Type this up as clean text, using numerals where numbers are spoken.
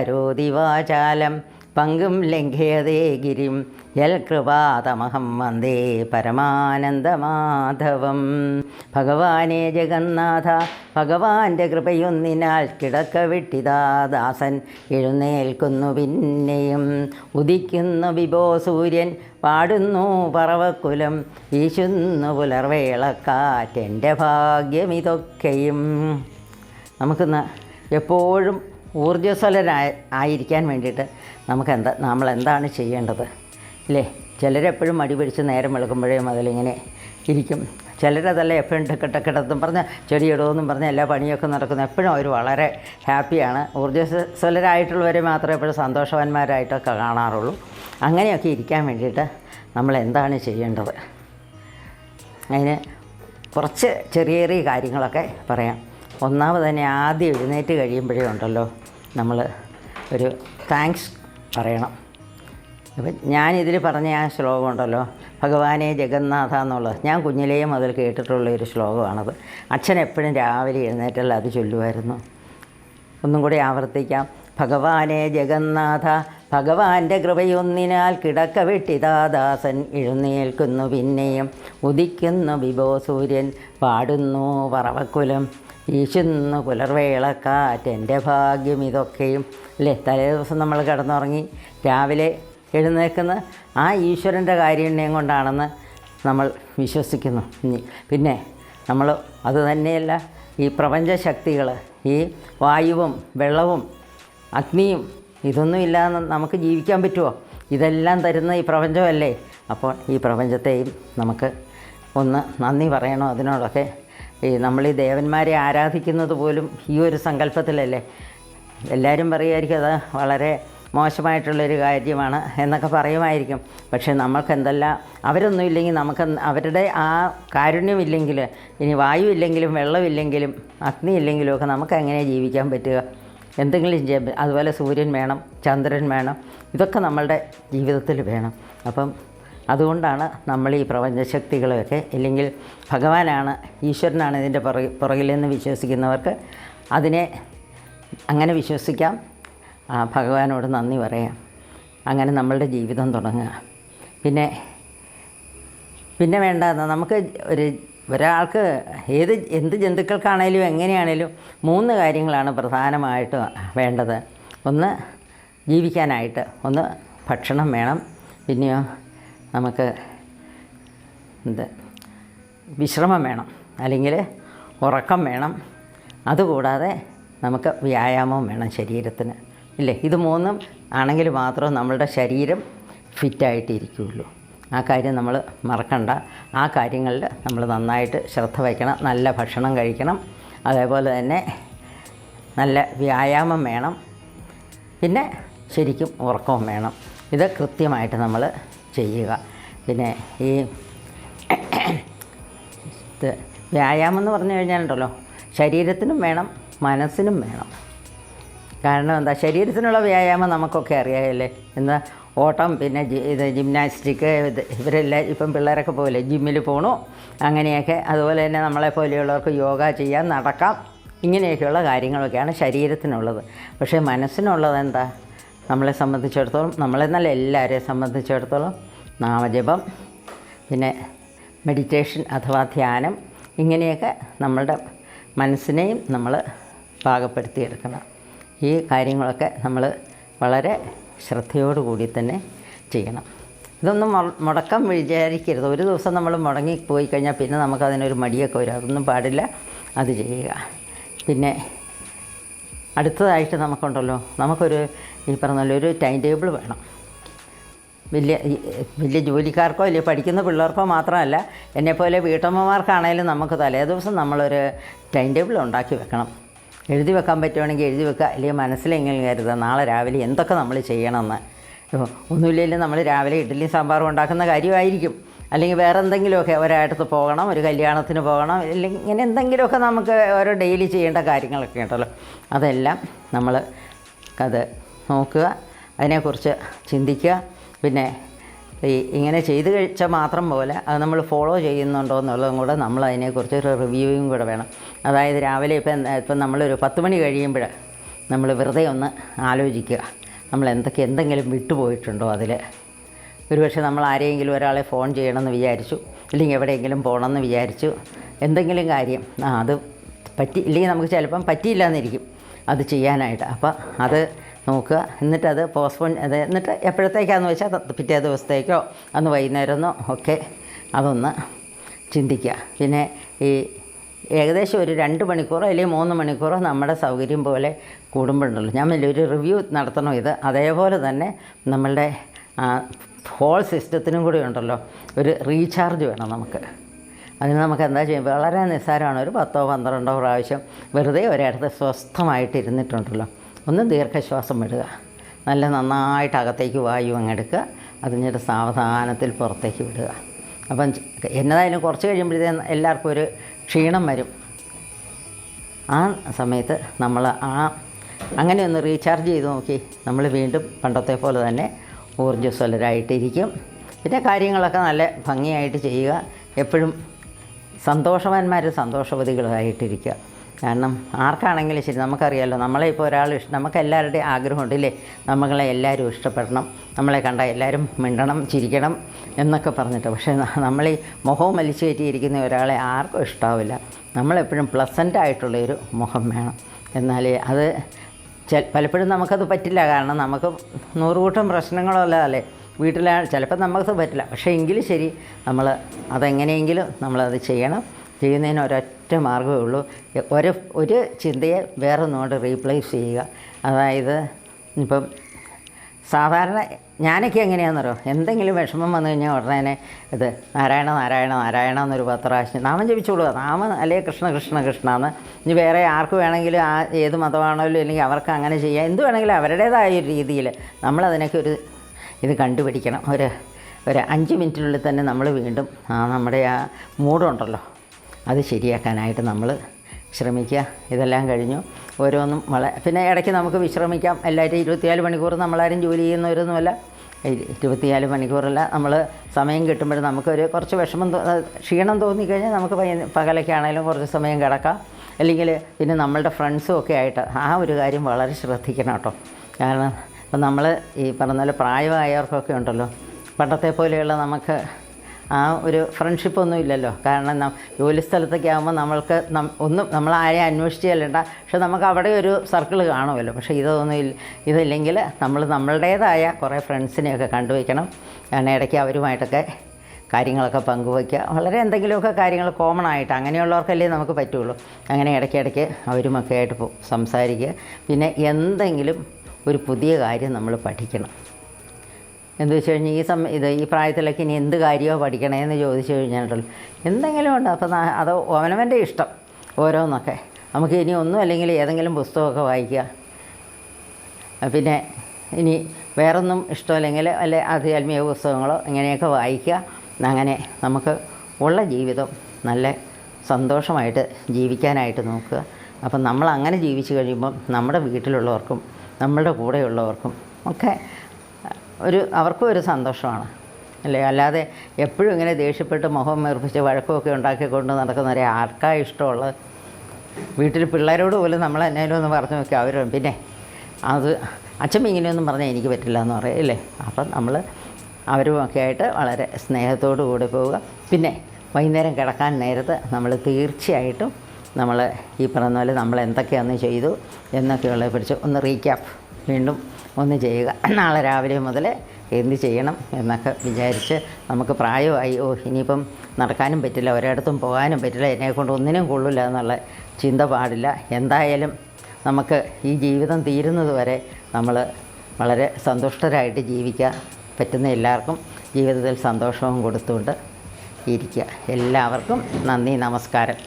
കരോതി വാചാലം പങ്കും ലംഘയതേ ഗിരിം യൽ കൃപാതമഹം വന്ദേ പരമാനന്ദമാധവം. ഭഗവാനെ ജഗന്നാഥ ഭഗവാന്റെ കൃപയൊന്നിനാൽ കിടക്ക വിട്ടിതാ ദാസൻ എഴുന്നേൽക്കുന്നു പിന്നെയും. ഉദിക്കുന്നു വിഭോ സൂര്യൻ പാടുന്നു പറവക്കുലം വീശുന്നു പുലർവേളക്കാറ്റെൻ്റെ ഭാഗ്യമിതൊക്കെയും. നമുക്കിന്ന് എപ്പോഴും ഊർജ്ജസ്വലരായിരിക്കാൻ വേണ്ടിയിട്ട് നമ്മളെന്താണ് ചെയ്യേണ്ടത് അല്ലേ? ചിലരെപ്പോഴും മടി പിടിച്ച് നേരം വെളുക്കുമ്പോഴേ അതിലിങ്ങനെ ഇരിക്കും. ചിലരതല്ല എപ്പോഴും ടക്കെട്ടെന്നും പറഞ്ഞ് ചെടിയിടുമെന്നും പറഞ്ഞ് എല്ലാ പണിയൊക്കെ നടക്കുന്നു. എപ്പോഴും അവർ വളരെ ഹാപ്പിയാണ്. ഊർജ്ജസ്വലരായിട്ടുള്ളവരെ മാത്രമേ എപ്പോഴും സന്തോഷവാന്മാരായിട്ടൊക്കെ കാണാറുള്ളൂ. അങ്ങനെയൊക്കെ ഇരിക്കാൻ വേണ്ടിയിട്ട് നമ്മളെന്താണ് ചെയ്യേണ്ടത്? അതിന് കുറച്ച് ചെറിയ ചെറിയ കാര്യങ്ങളൊക്കെ പറയാം. ഒന്നാമത് തന്നെ ആദ്യം എഴുന്നേറ്റ് കഴിയുമ്പോഴേ ഉണ്ടല്ലോ നമ്മൾ ഒരു താങ്ക്സ് പറയണം. അപ്പം ഞാനിതിൽ പറഞ്ഞ ആ ശ്ലോകം ഉണ്ടല്ലോ, ഭഗവാനെ ജഗന്നാഥ എന്നുള്ളത്, ഞാൻ കുഞ്ഞിലേ മുതൽ കേട്ടിട്ടുള്ളൊരു ശ്ലോകമാണത്. അച്ഛൻ എപ്പോഴും രാവിലെ എഴുന്നേറ്റല്ല അത് ചൊല്ലുമായിരുന്നു. ഒന്നും കൂടി ആവർത്തിക്കാം. ഭഗവാനെ ജഗന്നാഥ ഭഗവാന്റെ കൃപയൊന്നിനാൽ കിടക്ക വിട്ടിതാ ദാസൻ എഴുന്നേൽക്കുന്നു പിന്നെയും. ഉദിക്കുന്നു വിഭോ സൂര്യൻ പാടുന്നു പറവക്കുലം വീശുന്നു പുലർവേളക്കാറ്റെൻ്റെ ഭാഗ്യം ഇതൊക്കെയും. അല്ലേ? തലേ ദിവസം നമ്മൾ കിടന്നുറങ്ങി രാവിലെ എഴുന്നേൽക്കുന്ന ആ ഈശ്വരൻ്റെ കാരുണ്യം കൊണ്ടാണെന്ന് നമ്മൾ വിശ്വസിക്കുന്നു. പിന്നെ നമ്മൾ അത് തന്നെയല്ല, ഈ പ്രപഞ്ചശക്തികൾ, ഈ വായുവും വെള്ളവും അഗ്നിയും ഇതൊന്നും ഇല്ലാതെ നമുക്ക് ജീവിക്കാൻ പറ്റുമോ? ഇതെല്ലാം തരുന്ന ഈ പ്രപഞ്ചമല്ലേ. അപ്പോൾ ഈ പ്രപഞ്ചത്തെയും നമുക്ക് ഒന്ന് നന്ദി പറയണം. അതിനോടൊക്കെ നമ്മൾ ഈ ദേവന്മാരെ ആരാധിക്കുന്നത് പോലും ഈ ഒരു സങ്കല്പത്തിലല്ലേ. എല്ലാവരും പറയുമായിരിക്കും അത് വളരെ മോശമായിട്ടുള്ളൊരു കാര്യമാണ് എന്നൊക്കെ പറയുമായിരിക്കും. പക്ഷേ നമ്മൾക്ക് എന്തെല്ലാം അവരൊന്നും ഇല്ലെങ്കിൽ നമുക്ക് അവരുടെ ആ കാരുണ്യമില്ലെങ്കിൽ, ഇനി വായു ഇല്ലെങ്കിലും വെള്ളമില്ലെങ്കിലും അഗ്നി ഇല്ലെങ്കിലും ഒക്കെ നമുക്ക് എങ്ങനെ ജീവിക്കാൻ പറ്റുക? എന്തെങ്കിലും ചെയ്യാൻ. അതുപോലെ സൂര്യൻ വേണം, ചന്ദ്രൻ വേണം, ഇതൊക്കെ നമ്മളുടെ ജീവിതത്തിൽ വേണം. അപ്പം അതുകൊണ്ടാണ് നമ്മൾ ഈ പ്രപഞ്ചശക്തികളെയൊക്കെ, ഇല്ലെങ്കിൽ ഭഗവാനാണ് ഈശ്വരനാണ് ഇതിൻ്റെ പുറകിലെന്ന് വിശ്വസിക്കുന്നവർക്ക് അതിനെ അങ്ങനെ വിശ്വസിക്കാം. ഭഗവാനോട് നന്ദി പറയാം. അങ്ങനെ നമ്മളുടെ ജീവിതം തുടങ്ങുക. പിന്നെ വേണ്ടതെന്ന് നമുക്ക് ഒരാൾക്ക് എന്ത് ജന്തുക്കൾക്കാണേലും എങ്ങനെയാണേലും 3 കാര്യങ്ങളാണ് പ്രധാനമായിട്ട് വേണ്ടത്. ഒന്ന് ജീവിക്കാനായിട്ട്, ഒന്ന് ഭക്ഷണം വേണം, പിന്നെയോ നമുക്ക് വിശ്രമം വേണം, അല്ലെങ്കിൽ ഉറക്കം വേണം. അതുകൂടാതെ നമുക്ക് വ്യായാമം വേണം ശരീരത്തിന്, ഇല്ലേ? ഇത് 3 ആണെങ്കിൽ മാത്രമേ നമ്മളുടെ ശരീരം ഫിറ്റായിട്ടിരിക്കുകയുള്ളൂ. ആ കാര്യം നമ്മൾ മറക്കണ്ട. ആ കാര്യങ്ങളിൽ നമ്മൾ നന്നായിട്ട് ശ്രദ്ധ വയ്ക്കണം. നല്ല ഭക്ഷണം കഴിക്കണം, അതേപോലെ തന്നെ നല്ല വ്യായാമം വേണം, പിന്നെ ശരിക്കും ഉറക്കവും വേണം. ഇത് കൃത്യമായിട്ട് നമ്മൾ ചെയ്യുക. പിന്നെ ഈ വ്യായാമം എന്ന് പറഞ്ഞു കഴിഞ്ഞാലുണ്ടല്ലോ, ശരീരത്തിനും വേണം മനസ്സിനും വേണം. കാരണം എന്താ, ശരീരത്തിനുള്ള വ്യായാമം നമുക്കൊക്കെ അറിയാമല്ലേ. എന്താ ഓട്ടം, പിന്നെ ജിംനാസ്റ്റിക്, ഇവരെല്ലാം ഇപ്പം പിള്ളേരൊക്കെ പോലെ ജിമ്മിൽ പോകണു അങ്ങനെയൊക്കെ. അതുപോലെ തന്നെ നമ്മളെ പോലെയുള്ളവർക്ക് യോഗ ചെയ്യാം, നടക്കാം, ഇങ്ങനെയൊക്കെയുള്ള കാര്യങ്ങളൊക്കെയാണ് ശരീരത്തിനുള്ളത്. പക്ഷേ മനസ്സിനുള്ളത് എന്താ? നമ്മളെ സംബന്ധിച്ചിടത്തോളം, നമ്മളെന്നല്ല എല്ലാവരെയും സംബന്ധിച്ചിടത്തോളം നാമജപം, പിന്നെ മെഡിറ്റേഷൻ അഥവാ ധ്യാനം, ഇങ്ങനെയൊക്കെ നമ്മളുടെ മനസ്സിനെയും നമ്മൾ പാകപ്പെടുത്തിയെടുക്കണം. ഈ കാര്യങ്ങളൊക്കെ നമ്മൾ വളരെ ശ്രദ്ധയോടുകൂടി തന്നെ ചെയ്യണം. ഇതൊന്നും മുടക്കം വിചാരിക്കരുത്. ഒരു ദിവസം നമ്മൾ മുടങ്ങിപ്പോയി കഴിഞ്ഞാൽ പിന്നെ നമുക്കതിനൊരു മടിയൊക്കെ വരും. അതൊന്നും പാടില്ല, അത് ചെയ്യുക. പിന്നെ അടുത്തതായിട്ട് നമുക്കുണ്ടല്ലോ, നമുക്കൊരു ഈ പറഞ്ഞ ഒരു ടൈം ടേബിൾ വേണം. വലിയ ജോലിക്കാർക്കോ വലിയ പഠിക്കുന്ന പിള്ളേർക്കോ മാത്രമല്ല, എന്നെപ്പോലെ വീട്ടമ്മമാർക്കാണേലും നമുക്ക് തലേ ദിവസം നമ്മളൊരു ടൈം ടേബിൾ ഉണ്ടാക്കി വെക്കണം. എഴുതി വെക്കാൻ പറ്റുവാണെങ്കിൽ എഴുതി വെക്കുക, അല്ലെങ്കിൽ മനസ്സിലെങ്കിലും കരുതുക നാളെ രാവിലെ എന്തൊക്കെ നമ്മൾ ചെയ്യണമെന്ന്. ഒന്നുമില്ലെങ്കിലും നമ്മൾ രാവിലെ ഇഡ്ഡലി സാമ്പാറും ഉണ്ടാക്കുന്ന കാര്യമായിരിക്കും, അല്ലെങ്കിൽ വേറെ എന്തെങ്കിലുമൊക്കെ ഒരിടത്ത് പോകണം, ഒരു കല്യാണത്തിന് പോകണം, അല്ലെങ്കിൽ ഇങ്ങനെ എന്തെങ്കിലുമൊക്കെ നമുക്ക് ഓരോ ഡെയിലി ചെയ്യേണ്ട കാര്യങ്ങളൊക്കെ ഉണ്ടല്ലോ. അതെല്ലാം നമ്മൾ അത് നോക്കുക, അതിനെക്കുറിച്ച് ചിന്തിക്കുക. പിന്നെ ഇങ്ങനെ ചെയ്ത് കഴിച്ചാൽ മാത്രം പോലെ അത് നമ്മൾ ഫോളോ ചെയ്യുന്നുണ്ടോ എന്നുള്ളതും കൂടെ നമ്മൾ അതിനെക്കുറിച്ച് ഒരു റിവ്യൂയും കൂടെ വേണം. അതായത് രാവിലെ ഇപ്പം നമ്മളൊരു 10 മണി കഴിയുമ്പോൾ നമ്മൾ വെറുതെ ഒന്ന് ആലോചിക്കുക, നമ്മൾ എന്തെങ്കിലും വിട്ടുപോയിട്ടുണ്ടോ അതിൽ. ഒരുപക്ഷെ നമ്മൾ ആരെയെങ്കിലും ഒരാളെ ഫോൺ ചെയ്യണമെന്ന് വിചാരിച്ചു, ഇല്ലെങ്കിൽ എവിടെയെങ്കിലും പോകണമെന്ന് വിചാരിച്ചു, എന്തെങ്കിലും കാര്യം അത് ഇല്ലെങ്കിൽ നമുക്ക് ചിലപ്പം പറ്റിയില്ല എന്നിരിക്കും അത് ചെയ്യാനായിട്ട്. അപ്പോൾ അത് നോക്കുക, എന്നിട്ടത് പോസ്റ്റ്പോൺ എന്നിട്ട് എപ്പോഴത്തേക്കാന്ന് വെച്ചാൽ പിറ്റേ ദിവസത്തേക്കോ അന്ന് വൈകുന്നേരമോ ഒക്കെ അതൊന്ന് ചിന്തിക്കുക. പിന്നെ ഈ ഏകദേശം ഒരു 2 മണിക്കൂറോ അല്ലെങ്കിൽ 3 മണിക്കൂറോ നമ്മുടെ സൗകര്യം പോലെ കൂടുമ്പോഴുണ്ടല്ലോ, ഞാൻ വലിയൊരു റിവ്യൂ നടത്തണം ഇത്. അതേപോലെ തന്നെ നമ്മളുടെ ഹോൾ സിസ്റ്റത്തിനും കൂടി ഉണ്ടല്ലോ ഒരു റീചാർജ് വേണം നമുക്ക്. അതിന് നമുക്ക് എന്താ ചെയ്യും, വളരെ നിസ്സാരമാണ്. ഒരു 10-12 പ്രാവശ്യം വെറുതെ ഒരിടത്ത് സ്വസ്ഥമായിട്ടിരുന്നിട്ടുണ്ടല്ലോ, ഒന്ന് ദീർഘശ്വാസം വിടുക, നന്നായിട്ട് അകത്തേക്ക് വായു അങ്ങെടുക്കുക, അതിഞ്ഞിട്ട് സാവധാനത്തിൽ പുറത്തേക്ക് വിടുക. അപ്പം എന്നതായാലും കുറച്ച് കഴിയുമ്പോഴത്തേ എല്ലാവർക്കും ഒരു ക്ഷീണം വരും. ആ സമയത്ത് നമ്മൾ അങ്ങനെ ഒന്ന് റീചാർജ് ചെയ്ത് നോക്കി നമ്മൾ വീണ്ടും പണ്ടത്തെ പോലെ തന്നെ ഊർജ്ജസ്വലരായിട്ടിരിക്കും. പിന്നെ കാര്യങ്ങളൊക്കെ നല്ല ഭംഗിയായിട്ട് ചെയ്യുക. എപ്പോഴും സന്തോഷവതികളായിട്ടിരിക്കുക. കാരണം ആർക്കാണെങ്കിലും ശരി, നമുക്കറിയാമല്ലോ, നമ്മളെ ഇപ്പോൾ നമുക്ക് എല്ലാവരുടെയും ആഗ്രഹമുണ്ടല്ലേ, നമ്മളെ എല്ലാവരും ഇഷ്ടപ്പെടണം, നമ്മളെ കണ്ടാൽ എല്ലാവരും മിണ്ടണം, ചിരിക്കണം എന്നൊക്കെ പറഞ്ഞിട്ട്. പക്ഷേ നമ്മൾ ഈ മുഖവും വലിച്ചു കയറ്റിയിരിക്കുന്ന ഒരാളെ ആർക്കും ഇഷ്ടാവില്ല. നമ്മളെപ്പോഴും പ്ലസൻ്റായിട്ടുള്ളൊരു മുഖം വേണം. എന്നാലേ അത് പലപ്പോഴും നമുക്കത് പറ്റില്ല. കാരണം നമുക്ക് 100 കൂട്ടം പ്രശ്നങ്ങളല്ല അല്ലേ വീട്ടിലാണ്, ചിലപ്പോൾ നമുക്കത് പറ്റില്ല. പക്ഷേ എങ്കിലും ശരി, നമ്മൾ അതെങ്ങനെയെങ്കിലും നമ്മളത് ചെയ്യണം. ചെയ്യുന്നതിന് ഒരൊറ്റ മാർഗ്ഗമേ ഉള്ളൂ, ഒരു ചിന്തയെ വേറൊന്നുകൊണ്ട് റീപ്ലേസ് ചെയ്യുക. അതായത് ഇപ്പം സാധാരണ ഞാനൊക്കെ എങ്ങനെയാണെന്നറിയോ, എന്തെങ്കിലും വിഷമം വന്നു കഴിഞ്ഞാൽ ഉടനെ ഇത് നാരായണ നാരായണ നാരായണ എന്നൊരു 10 പ്രാവശ്യം നാമം ജപിച്ചോളുക. നാമം അല്ലെങ്കിൽ കൃഷ്ണ കൃഷ്ണ കൃഷ്ണ എന്ന്. ഇനി വേറെ ആർക്ക് വേണമെങ്കിലും ഏത് മതമാണല്ലോ അല്ലെങ്കിൽ അവർക്ക് അങ്ങനെ ചെയ്യാം, എന്ത് വേണമെങ്കിലും അവരുടേതായ ഒരു രീതിയിൽ നമ്മളതിനൊക്കെ ഇത് കണ്ടുപിടിക്കണം. ഒരു 5 മിനിറ്റിനുള്ളിൽ തന്നെ നമ്മൾ വീണ്ടും നമ്മുടെ ആ മൂഡുണ്ടല്ലോ അത് ശരിയാക്കാനായിട്ട് നമ്മൾ ശ്രമിക്കുക. ഇതെല്ലാം കഴിഞ്ഞു ഓരോന്നും പിന്നെ ഇടയ്ക്ക് നമുക്ക് വിശ്രമിക്കാം. എല്ലാവരും 24 മണിക്കൂർ നമ്മളാരും ജോലി ചെയ്യുന്നവരൊന്നുമല്ല. 24 മണിക്കൂറല്ല, നമ്മൾ സമയം കിട്ടുമ്പോൾ നമുക്കൊരു കുറച്ച് ക്ഷീണം തോന്നിക്കഴിഞ്ഞാൽ നമുക്ക് പകലൊക്കെ ആണെങ്കിലും കുറച്ച് സമയം കിടക്കാം. അല്ലെങ്കിൽ പിന്നെ നമ്മളുടെ ഫ്രണ്ട്സും ഒക്കെ ആയിട്ട് ആ ഒരു കാര്യം വളരെ ശ്രദ്ധിക്കണം കേട്ടോ. കാരണം ഇപ്പം നമ്മൾ ഈ പറഞ്ഞ പോലെ പ്രായമായവർക്കൊക്കെ ഉണ്ടല്ലോ, പണ്ടത്തെ പോലെയുള്ള നമുക്ക് ആ ഒരു ഫ്രണ്ട്ഷിപ്പൊന്നും ഇല്ലല്ലോ. കാരണം ജോലി സ്ഥലത്തൊക്കെ ആകുമ്പോൾ നമ്മൾക്ക് ഒന്നും നമ്മളാരെയും അന്വേഷിച്ച് ചെല്ലണ്ട, പക്ഷെ നമുക്ക് അവിടെ ഒരു സർക്കിൾ കാണുമല്ലോ. പക്ഷേ ഇതില്ലെങ്കിൽ നമ്മൾ നമ്മളുടേതായ കുറേ ഫ്രണ്ട്സിനെയൊക്കെ കണ്ടുവയ്ക്കണം. കാരണം ഇടയ്ക്ക് അവരുമായിട്ടൊക്കെ കാര്യങ്ങളൊക്കെ പങ്കുവയ്ക്കുക. വളരെ എന്തെങ്കിലുമൊക്കെ കാര്യങ്ങൾ കോമൺ ആയിട്ട് അങ്ങനെയുള്ളവർക്കല്ലേ നമുക്ക് പറ്റുള്ളൂ. അങ്ങനെ ഇടയ്ക്കിടയ്ക്ക് അവരുമൊക്കെ ആയിട്ട് സംസാരിക്കുക. പിന്നെ എന്തെങ്കിലും ഒരു പുതിയ കാര്യം നമ്മൾ പഠിക്കണം. എന്ന് വെച്ച് കഴിഞ്ഞാൽ ഈ പ്രായത്തിലൊക്കെ ഇനി എന്ത് കാര്യമോ പഠിക്കണമെന്ന് ചോദിച്ചു കഴിഞ്ഞിട്ടുള്ളൂ, എന്തെങ്കിലും ഉണ്ട്. അപ്പോൾ അത് അവനവൻ്റെ ഇഷ്ടം ഓരോന്നൊക്കെ. നമുക്ക് ഇനി ഒന്നും അല്ലെങ്കിൽ ഏതെങ്കിലും പുസ്തകമൊക്കെ വായിക്കുക. പിന്നെ ഇനി വേറൊന്നും ഇഷ്ടമല്ലെങ്കിൽ ആധ്യാത്മിക പുസ്തകങ്ങളോ ഇങ്ങനെയൊക്കെ വായിക്കുക. അങ്ങനെ നമുക്ക് ഉള്ള ജീവിതം നല്ല സന്തോഷമായിട്ട് ജീവിക്കാനായിട്ട് നോക്കുക. അപ്പം നമ്മൾ അങ്ങനെ ജീവിച്ചു കഴിയുമ്പം നമ്മുടെ വീട്ടിലുള്ളവർക്കും നമ്മളുടെ കൂടെയുള്ളവർക്കും ഒക്കെ അവർക്കും ഒരു സന്തോഷമാണ് അല്ലേ. അല്ലാതെ എപ്പോഴും ഇങ്ങനെ ദേഷ്യപ്പെട്ട് മുഖം വീർപ്പിച്ച് വഴക്കമൊക്കെ ഉണ്ടാക്കിക്കൊണ്ട് നടക്കുന്നവരെ ആർക്കാണ് ഇഷ്ടമുള്ളത്? വീട്ടിൽ പിള്ളേരോട് പോലും നമ്മൾ എന്നാലും ഒന്ന് പറഞ്ഞു നോക്കി അവർ പിന്നെ അത് അച്ഛൻ ഇങ്ങനെയൊന്നും പറഞ്ഞാൽ എനിക്ക് പറ്റില്ല എന്ന് പറയില്ലേ. അപ്പം നമ്മൾ അവരുമൊക്കെ ആയിട്ട് വളരെ സ്നേഹത്തോടു കൂടി പോവുക. പിന്നെ വൈകുന്നേരം കിടക്കാൻ നേരത്ത് നമ്മൾ തീർച്ചയായിട്ടും നമ്മൾ ഈ പറഞ്ഞ പോലെ നമ്മൾ എന്തൊക്കെയാണ് ചെയ്തു എന്നൊക്കെയുള്ളത് പിടിച്ച് ഒന്ന് റീക്യാപ്പ് വീണ്ടും ഒന്ന് ചെയ്യുക. നാളെ രാവിലെ മുതൽ എന്ത് ചെയ്യണം എന്നൊക്കെ വിചാരിച്ച് നമുക്ക് പ്രായമായി ഇനിയിപ്പം നടക്കാനും പറ്റില്ല, ഒരിടത്തും പോകാനും പറ്റില്ല, എന്നെക്കൊണ്ട് ഒന്നിനും കൊള്ളില്ല എന്നുള്ള ചിന്ത പാടില്ല. എന്തായാലും നമുക്ക് ഈ ജീവിതം തീരുന്നത് വരെ നമ്മൾ വളരെ സന്തുഷ്ടരായിട്ട് ജീവിക്കാൻ പറ്റുന്ന എല്ലാവർക്കും ജീവിതത്തിൽ സന്തോഷവും കൊടുത്തുകൊണ്ട് ഇരിക്കുക. എല്ലാവർക്കും നന്ദി, നമസ്കാരം.